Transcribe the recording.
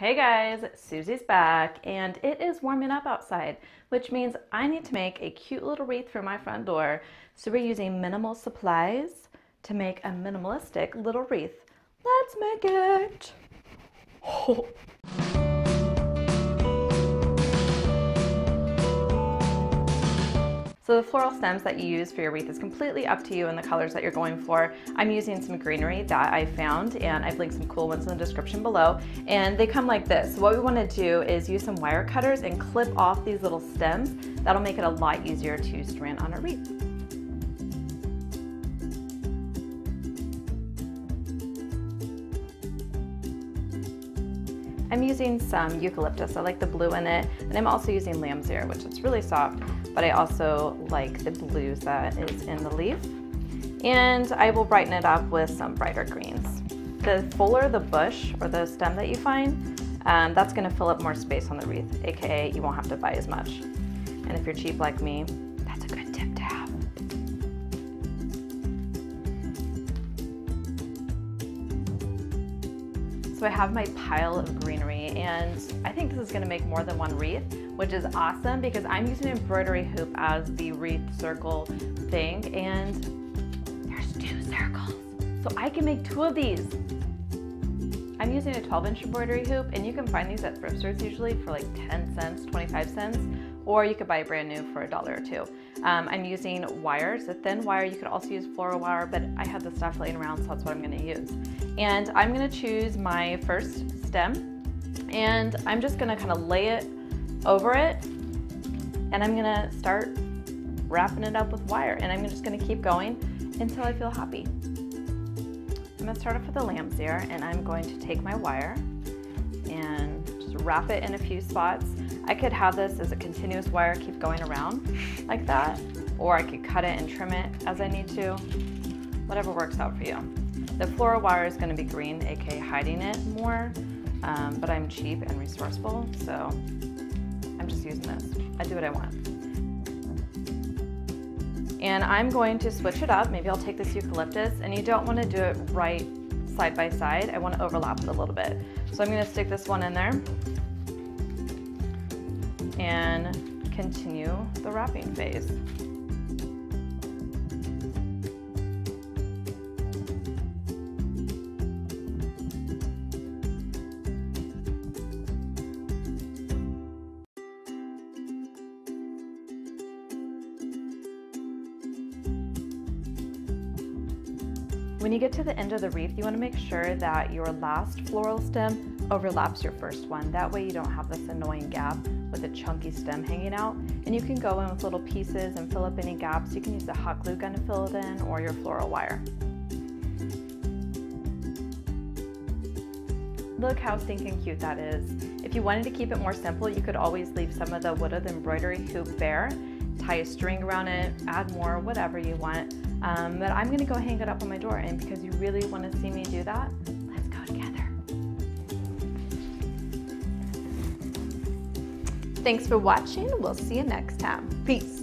Hey guys, Susie's back and it is warming up outside, which means I need to make a cute little wreath for my front door. So we're using minimal supplies to make a minimalistic little wreath. Let's make it. Oh. So the floral stems that you use for your wreath is completely up to you and the colors that you're going for. I'm using some Greenery that I found, and I've linked some cool ones in the description below. And they come like this. So what we want to do is use some wire cutters and clip off these little stems. That'll make it a lot easier to strand on a wreath. I'm using some eucalyptus. I like the blue in it, and I'm also using lamb's ear, which is really soft, but I also like the blues that is in the leaf. And I will brighten it up with some brighter greens. The fuller the bush or the stem that you find, that's gonna fill up more space on the wreath, aka you won't have to buy as much. And if you're cheap like me, that's a good tip to have. So I have my pile of Greenery, and I think this is going to make more than one wreath, which is awesome because I'm using an embroidery hoop as the wreath circle thing, and there's 2 circles. So I can make 2 of these. I'm using a 12-inch embroidery hoop, and you can find these at thrift stores usually for like 10 cents, 25 cents, or you could buy it brand new for $1 or $2. I'm using wires, a thin wire. You could also use floral wire, but I have the stuff laying around, so that's what I'm gonna use. And I'm gonna choose my first stem, and I'm just gonna kind of lay it over it, and I'm gonna start wrapping it up with wire, and I'm just gonna keep going until I feel happy. I'm gonna start off with the lamb's ear, and I'm going to take my wire and just wrap it in a few spots. I could have this as a continuous wire, keep going around like that, or I could cut it and trim it as I need to, whatever works out for you. The floral wire is gonna be green, aka hiding it more, but I'm cheap and resourceful, so I'm just using this. I do what I want. And I'm going to switch it up. Maybe I'll take this eucalyptus, and you don't wanna do it right side by side. I wanna overlap it a little bit. So I'm gonna stick this one in there and continue the wrapping phase. When you get to the end of the wreath, you want to make sure that your last floral stem overlaps your first one. That way you don't have this annoying gap with a chunky stem hanging out. And you can go in with little pieces and fill up any gaps. You can use the hot glue gun to fill it in, or your floral wire. Look how stinking cute that is. If you wanted to keep it more simple, you could always leave some of the wood of the embroidery hoop bare, tie a string around it, add more, whatever you want. But I'm gonna go hang it up on my door, and because you really wanna see me do that, let's go together. Thanks for watching. We'll see you next time. Peace.